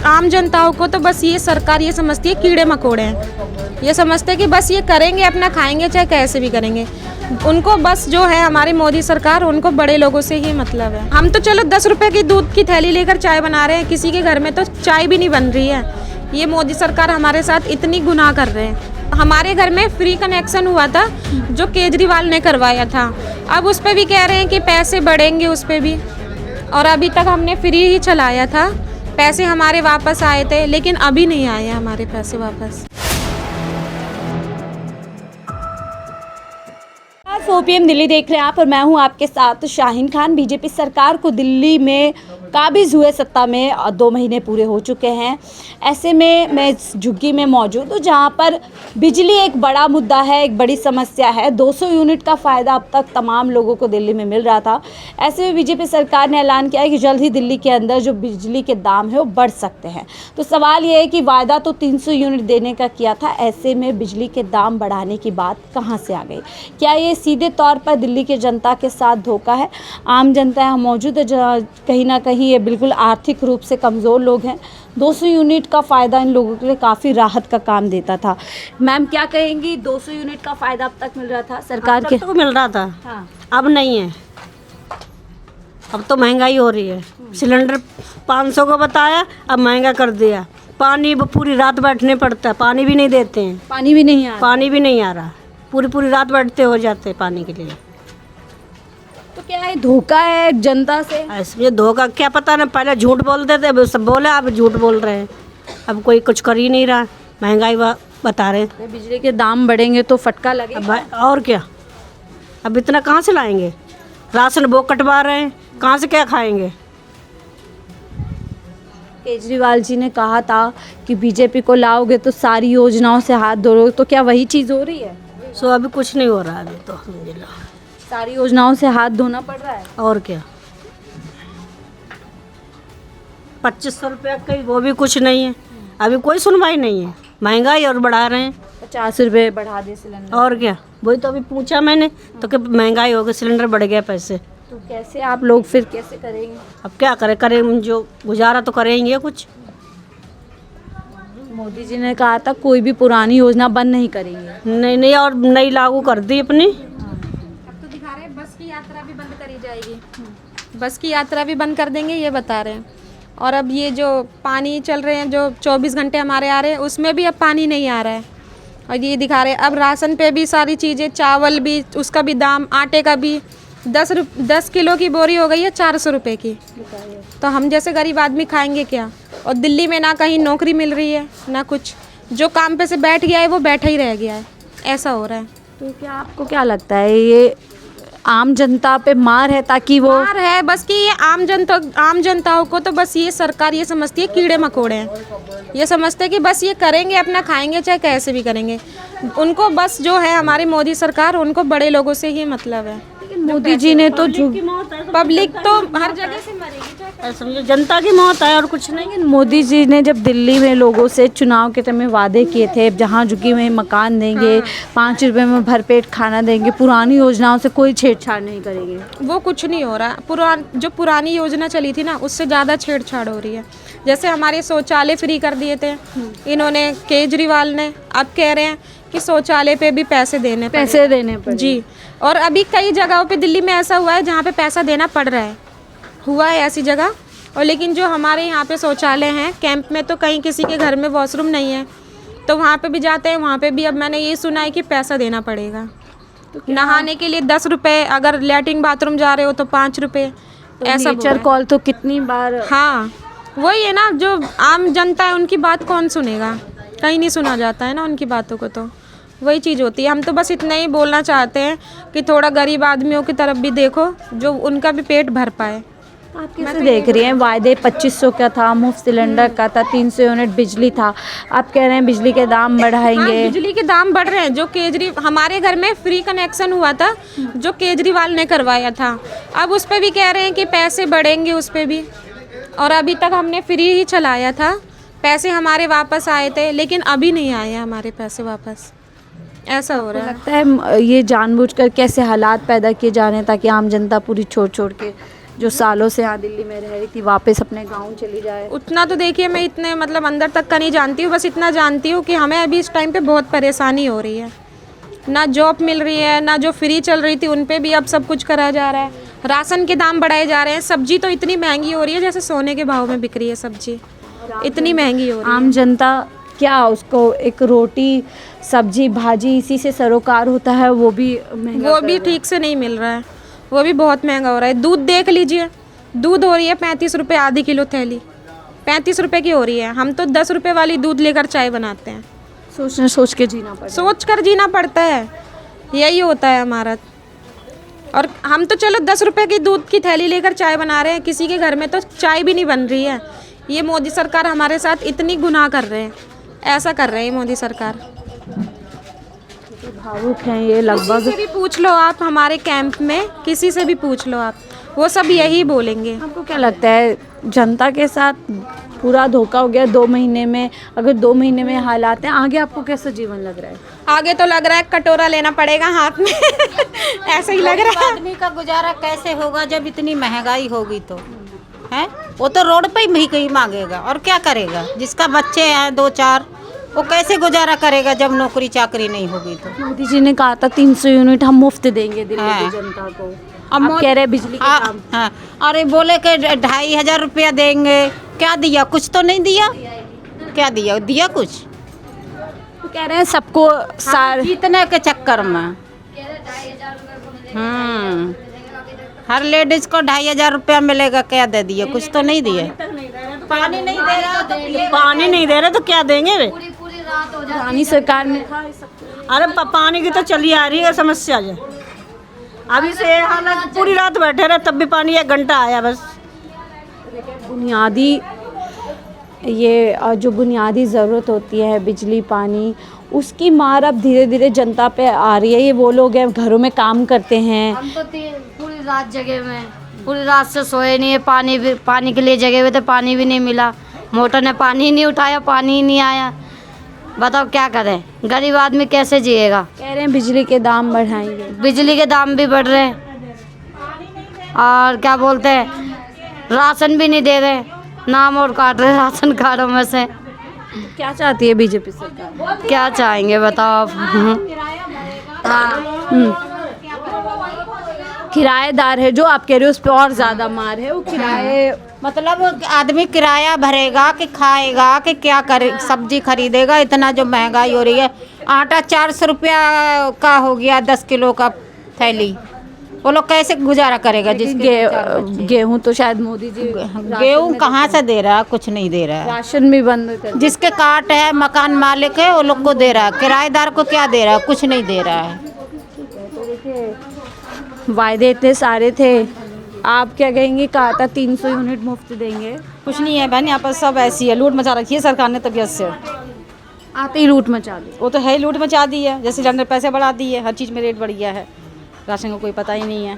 आम जनताओं को तो बस ये सरकार ये समझती है कीड़े मकोड़े हैं, ये समझते हैं कि बस ये करेंगे अपना खाएंगे चाहे कैसे भी करेंगे। उनको बस जो है हमारी मोदी सरकार, उनको बड़े लोगों से ही मतलब है। हम तो चलो 10 रुपए की दूध की थैली लेकर चाय बना रहे हैं, किसी के घर में तो चाय भी नहीं बन रही है। ये मोदी सरकार हमारे साथ इतनी गुनाह कर रहे हैं। हमारे घर में फ्री कनेक्शन हुआ था जो केजरीवाल ने करवाया था, अब उस पर भी कह रहे हैं कि पैसे बढ़ेंगे उस पर भी, और अभी तक हमने फ्री ही चलाया था। पैसे हमारे वापस आए थे, लेकिन अभी नहीं आए हैं हमारे पैसे वापस। OPM दिल्ली देख रहे हैं आप और मैं हूं आपके साथ शाहीन खान। बीजेपी सरकार को दिल्ली में काबिज हुए सत्ता में 2 महीने पूरे हो चुके हैं। ऐसे में मैं इस झुग्गी में मौजूद हूँ जहाँ पर बिजली एक बड़ा मुद्दा है, एक बड़ी समस्या है। 200 यूनिट का फ़ायदा अब तक तमाम लोगों को दिल्ली में मिल रहा था। ऐसे में बीजेपी सरकार ने ऐलान किया है कि जल्द ही दिल्ली के अंदर जो बिजली के दाम है वो बढ़ सकते हैं। तो सवाल ये है कि वायदा तो 300 यूनिट देने का किया था, ऐसे में बिजली के दाम बढ़ाने की बात कहाँ से आ गई? क्या ये सीधे तौर पर दिल्ली की जनता के साथ धोखा है? आम जनता यहाँ मौजूद है, कहीं ना कहीं ये बिल्कुल आर्थिक रूप से कमज़ोर लोग हैं। 200 यूनिट का फ़ायदा इन लोगों के लिए काफ़ी राहत का काम देता था। मैम क्या कहेंगी, 200 यूनिट का फ़ायदा अब तक मिल रहा था सरकार के? तो मिल रहा था। हाँ। अब नहीं है, अब तो महंगाई हो रही है। सिलेंडर 500 का बताया, अब महंगा कर दिया। पानी पूरी रात बैठने पड़ता है, पानी भी नहीं देते हैं। पानी भी नहीं आ रहा? पानी भी नहीं आ रहा, पूरी रात बैठते हो जाते हैं पानी के लिए। तो क्या है, धोखा है जनता से? ऐसे धोखा क्या पता ना, पहले झूठ बोलते थे, अब सब बोले, अब झूठ बोल रहे हैं। अब कोई कुछ कर ही नहीं रहा, महंगाई बता रहे हैं। बिजली के दाम बढ़ेंगे तो फटका लगेगा। अब और क्या, अब इतना कहाँ से लाएंगे? राशन वो कटवा रहे हैं, कहाँ से क्या खाएंगे? केजरीवाल जी ने कहा था कि बीजेपी को लाओगे तो सारी योजनाओं से हाथ धोगे, तो क्या वही चीज़ हो रही है? सो अभी कुछ नहीं हो रहा, अभी तो अल्हम्दुलिल्लाह सारी योजनाओं से हाथ धोना पड़ रहा है। और क्या, 2500 रुपये का वो भी कुछ नहीं है। अभी कोई सुनवाई नहीं है, महंगाई और बढ़ा रहे हैं। 50 रुपये बढ़ा दे सिलेंडर। और क्या, वही तो अभी पूछा मैंने तो कि महंगाई हो गई, सिलेंडर बढ़ गया पैसे। तो कैसे आप लोग फिर कैसे करेंगे? अब क्या करें जो गुजारा तो करेंगे कुछ। मोदी जी ने कहा था कोई भी पुरानी योजना बंद नहीं करेंगे। नहीं और नई लागू कर दी अपनी। अब तो दिखा रहे हैं बस की यात्रा भी बंद करी जाएगी, बस की यात्रा भी बंद कर देंगे ये बता रहे हैं। और अब ये जो पानी चल रहे हैं जो 24 घंटे हमारे आ रहे हैं, उसमें भी अब पानी नहीं आ रहा है। और ये दिखा रहे हैं अब राशन पे भी सारी चीज़ें, चावल भी उसका भी दाम, आटे का भी 10 किलो की बोरी हो गई है 400 रुपये की। तो हम जैसे गरीब आदमी खाएंगे क्या? और दिल्ली में ना कहीं नौकरी मिल रही है ना कुछ, जो काम पे से बैठ गया है वो बैठा ही रह गया है, ऐसा हो रहा है। तो क्या आपको क्या लगता है, ये आम जनता पे मार है ताकि वो मार है बस कि ये आम जनताओं को तो बस ये सरकार ये समझती है कीड़े मकोड़े हैं, ये समझते हैं कि बस ये करेंगे अपना खाएंगे चाहे कैसे भी करेंगे। उनको बस जो है हमारी मोदी सरकार, उनको बड़े लोगों से ही मतलब है। मोदी जी ने तो पब्लिक तो हर जगह से मरेगी, समझो जनता की मौत है और कुछ नहीं। मोदी जी ने जब दिल्ली में लोगों से चुनाव के टाइम में वादे किए थे, जहाँ झुग्गी में मकान देंगे, 5 रुपए में भरपेट खाना देंगे, पुरानी योजनाओं से कोई छेड़छाड़ नहीं करेंगे, वो कुछ नहीं हो रहा। जो पुरानी योजना चली थी ना, उससे ज़्यादा छेड़छाड़ हो रही है। जैसे हमारे शौचालय फ्री कर दिए थे इन्होंने, केजरीवाल ने, अब कह रहे हैं कि शौचालय पे भी पैसे देने पड़े जी। और अभी कई जगहों पे दिल्ली में ऐसा हुआ है जहाँ पे पैसा देना पड़ रहा है, हुआ है ऐसी जगह। और लेकिन जो हमारे यहाँ पे शौचालय हैं कैंप में, तो कहीं किसी के घर में वॉशरूम नहीं है, तो वहाँ पे भी जाते हैं, वहाँ पे भी अब मैंने ये सुना है कि पैसा देना पड़ेगा। तो नहाने के लिए 10 रुपये, अगर लैट्रिन बाथरूम जा रहे हो तो 5 रुपये, ऐसा। नेचर कॉल तो कितनी बार। हाँ वही है ना, जो आम जनता है उनकी बात कौन सुनेगा, कहीं नहीं सुना जाता है ना उनकी बातों को, तो वही चीज़ होती है। हम तो बस इतना ही बोलना चाहते हैं कि थोड़ा गरीब आदमियों की तरफ भी देखो, जो उनका भी पेट भर पाए। आप कैसे देख रही हैं, वायदे 2500 का था, मुफ्त सिलेंडर का था, 300 यूनिट बिजली था, आप कह रहे हैं बिजली के दाम बढ़ाएंगे। हाँ, बिजली के दाम बढ़ रहे हैं। जो हमारे घर में फ्री कनेक्शन हुआ था जो केजरीवाल ने करवाया था, अब उस पर भी कह रहे हैं कि पैसे बढ़ेंगे उस पर भी। और अभी तक हमने फ्री ही चलाया था, पैसे हमारे वापस आए थे, लेकिन अभी नहीं आए हैं हमारे पैसे वापस, ऐसा हो रहा है। लगता है ये जानबूझकर कैसे हालात पैदा किए जा रहे हैं ताकि आम जनता पूरी छोड़ के जो सालों से यहाँ दिल्ली में रह रही थी वापस अपने गांव चली जाए? उतना तो देखिए मैं इतने मतलब अंदर तक का नहीं जानती हूँ, बस इतना जानती हूँ कि हमें अभी इस टाइम पे बहुत परेशानी हो रही है। ना जॉब मिल रही है, ना जो फ्री चल रही थी उन पे भी अब सब कुछ करा जा रहा है। राशन के दाम बढ़ाए जा रहे हैं, सब्जी तो इतनी महंगी हो रही है जैसे सोने के भाव में बिक रही है सब्जी, इतनी महंगी हो रही है। आम जनता क्या उसको एक रोटी सब्जी भाजी इसी से सरोकार होता है, वो भी महंगा वो भी ठीक से नहीं मिल रहा है, वो भी बहुत महंगा हो रहा है। दूध देख लीजिए, दूध हो रही है 35 रुपये आधी किलो थैली, 35 रुपये की हो रही है। हम तो 10 रुपये वाली दूध लेकर चाय बनाते हैं। सोच के जीना पड़ता है। सोच कर जीना पड़ता है, यही होता है हमारा। और हम तो चलो 10 रुपये की दूध की थैली लेकर चाय बना रहे हैं, किसी के घर में तो चाय भी नहीं बन रही है। ये मोदी सरकार हमारे साथ इतनी गुनाह कर रहे हैं, ऐसा कर रहे हैं मोदी सरकार। भावुक हैं ये लगभग। किसी से भी पूछ लो आप, हमारे कैंप में किसी से भी पूछ लो आप, वो सब यही बोलेंगे। आपको क्या लगता है जनता के साथ पूरा धोखा हो गया 2 महीने में? अगर 2 महीने में हालात हैं, आगे आपको कैसा जीवन लग रहा है? आगे तो लग रहा है कटोरा लेना पड़ेगा हाथ में ऐसा ही लग रहा है। आदमी का गुजारा कैसे होगा जब इतनी महंगाई होगी तो है? वो तो रोड पे ही कहीं मांगेगा और क्या करेगा? जिसका बच्चे हैं 2-4 वो कैसे गुजारा करेगा जब नौकरी चाकरी नहीं होगी तो? मोदी जी ने कहा था 300 यूनिट हम मुफ्त देंगे दिल्ली की हाँ। जनता को। अब कह रहे हैं बिजली के दाम। हाँ, अरे बोले कि 2,500 रुपया देंगे, क्या दिया? कुछ तो नहीं दिया। क्या दिया? दिया कुछ? तो कह रहे हैं सबको जीतने के चक्कर में हर लेडीज को 2,500 रुपया मिलेगा, क्या दे दिया? कुछ तो नहीं दिया। पानी नहीं दे रहा तो पानी नहीं दे रहे तो क्या देंगे वे? पुरानी सरकार में था ये सब। अरे पानी की तो चली आ रही है समस्या जो। अभी से हालांकि पूरी रात बैठे रहे तब भी पानी 1 घंटा आया बस। बुनियादी जो बुनियादी ज़रूरत होती है बिजली पानी, उसकी मार अब धीरे धीरे जनता पे आ रही है। ये वो लोग हैं घरों में काम करते हैं। हम तो पूरी रात जगे हुए हैं, पूरी रात से सोए नहीं है। पानी के लिए जगे हुए थे, पानी भी नहीं मिला। मोटर ने पानी ही नहीं उठाया, पानी ही नहीं आया। बताओ क्या करें? गरीब आदमी कैसे जिएगा? कह रहे हैं बिजली के दाम बढ़ाएंगे। बिजली के दाम भी बढ़ रहे हैं और क्या बोलते हैं, राशन भी नहीं दे रहे, नाम और काट रहे राशन कार्डों में से। क्या चाहती है बीजेपी सरकार? क्या चाहेंगे बताओ आप? किराएदार है जो आप कह रहे हो उस पर और ज़्यादा मार है। वो किराए मतलब आदमी किराया भरेगा कि खाएगा कि क्या करे? सब्जी खरीदेगा, इतना जो महंगाई हो रही है। आटा 400 रुपया का हो गया 10 किलो का थैली, वो लोग कैसे गुजारा करेगा? जिसके गेहूं तो शायद मोदी जी गेहूँ कहाँ से दे रहा है? कुछ नहीं दे रहा है। राशन भी बंद कर। जिसके कार्ड है, मकान मालिक है, वो लोग को दे रहा है। किराएदार को क्या दे रहा है? कुछ नहीं दे रहा है। वायदे इतने सारे थे, आप क्या कहेंगे? कहा था 300 यूनिट मुफ्त देंगे। कुछ नहीं है बहन, यहाँ पर सब ऐसी है, लूट मचा रखी है सरकार ने तबीयत से। आते ही लूट मचा दी। वो तो है ही, लूट मचा दी है। जैसे सिलेंडर पैसे बढ़ा दिए, हर चीज़ में रेट बढ़ गया है, राशन का कोई पता ही नहीं है।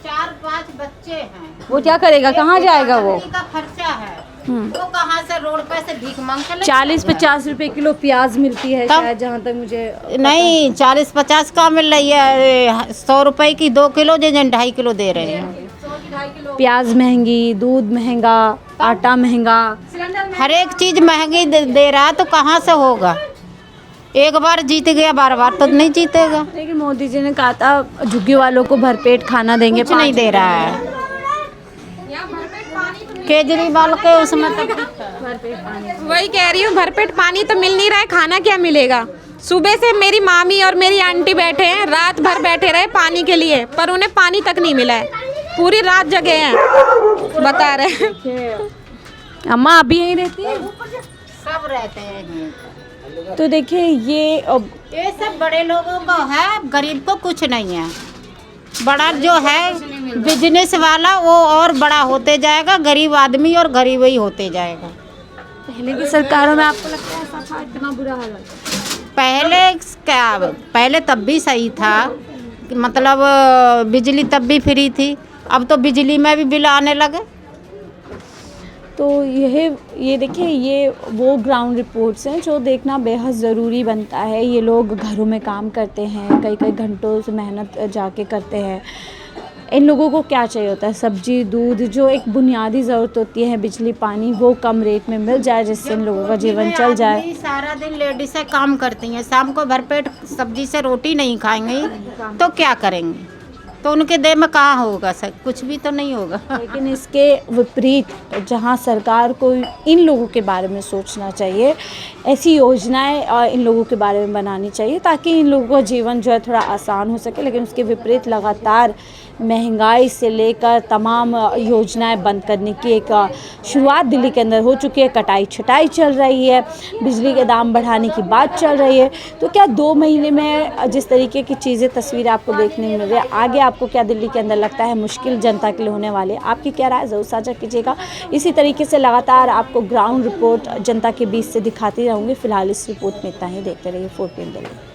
4-5 बच्चे हैं, वो क्या करेगा? कहाँ जाएगा वो? का खर्चा है, वो कहाँ से रोड पे से भीख मांग के 40-50 रुपए किलो प्याज मिलती है शायद, जहाँ तक मुझे नहीं 40-50 का मिल रही है। 100 रुपए की 2 किलो जो 2.5 किलो दे रहे हैं। प्याज महंगी, दूध महंगा, आटा महंगा, हर एक चीज महंगी दे रहा है, तो कहाँ से होगा? एक बार जीत गया, बार तो नहीं जीतेगा। लेकिन मोदी जी ने कहा था झुग्गी वालों को भरपेट खाना देंगे, कुछ नहीं दे रहा है। केजरीवाल के उसमें वही कह रही हूँ, भरपेट पानी तो मिल नहीं रहा है, खाना क्या मिलेगा? सुबह से मेरी मामी और मेरी आंटी बैठे हैं, रात भर बैठे रहे पानी के लिए, पर उन्हें पानी तक नहीं मिला है। पूरी रात जगे हैं, बता रहे हैं। अम्मा अभी यहीं रहती है? सब रहते हैं। तो देखिए ये सब बड़े लोगों को है, गरीब को कुछ नहीं है। बड़ा जो है बिजनेस वाला वो और बड़ा होते जाएगा, गरीब आदमी और गरीब ही होते जाएगा। पहले की सरकारों में आपको लगता है ऐसा था? इतना बुरा हाल? पहले तब भी सही था, मतलब बिजली तब भी फ्री थी, अब तो बिजली में भी बिल आने लगे। तो ये देखिए, ये वो ग्राउंड रिपोर्ट्स हैं जो देखना बेहद ज़रूरी बनता है। ये लोग घरों में काम करते हैं, कई घंटों से मेहनत जाके करते हैं, इन लोगों को क्या चाहिए होता है? सब्जी, दूध, जो एक बुनियादी ज़रूरत होती है, बिजली, पानी, वो कम रेट में मिल जाए जिससे इन लोगों का जीवन चल जाए। आदमी सारा दिन लेडीसें काम करती हैं, शाम को भरपेट सब्जी से रोटी नहीं खाएंगी तो क्या करेंगे? तो उनके देह में कहाँ होगा सर, कुछ भी तो नहीं होगा। लेकिन इसके विपरीत जहां सरकार को इन लोगों के बारे में सोचना चाहिए, ऐसी योजनाएं इन लोगों के बारे में बनानी चाहिए ताकि इन लोगों का जीवन जो है थोड़ा आसान हो सके। लेकिन उसके विपरीत लगातार महंगाई से लेकर तमाम योजनाएं बंद करने की एक शुरुआत दिल्ली के अंदर हो चुकी है। कटाई छटाई चल रही है, बिजली के दाम बढ़ाने की बात चल रही है। तो क्या 2 महीने में जिस तरीके की चीज़ें, तस्वीरें आपको देखने में मिल रही है, आगे आपको क्या दिल्ली के अंदर लगता है मुश्किल जनता के लिए होने वाले है? आपकी क्या राय ज़रूर साझा कीजिएगा। इसी तरीके से लगातार आपको ग्राउंड रिपोर्ट जनता के बीच से दिखाती रहूँगी। फिलहाल इस रिपोर्ट में इतना ही। देखते रहिए 4PM दिल्ली।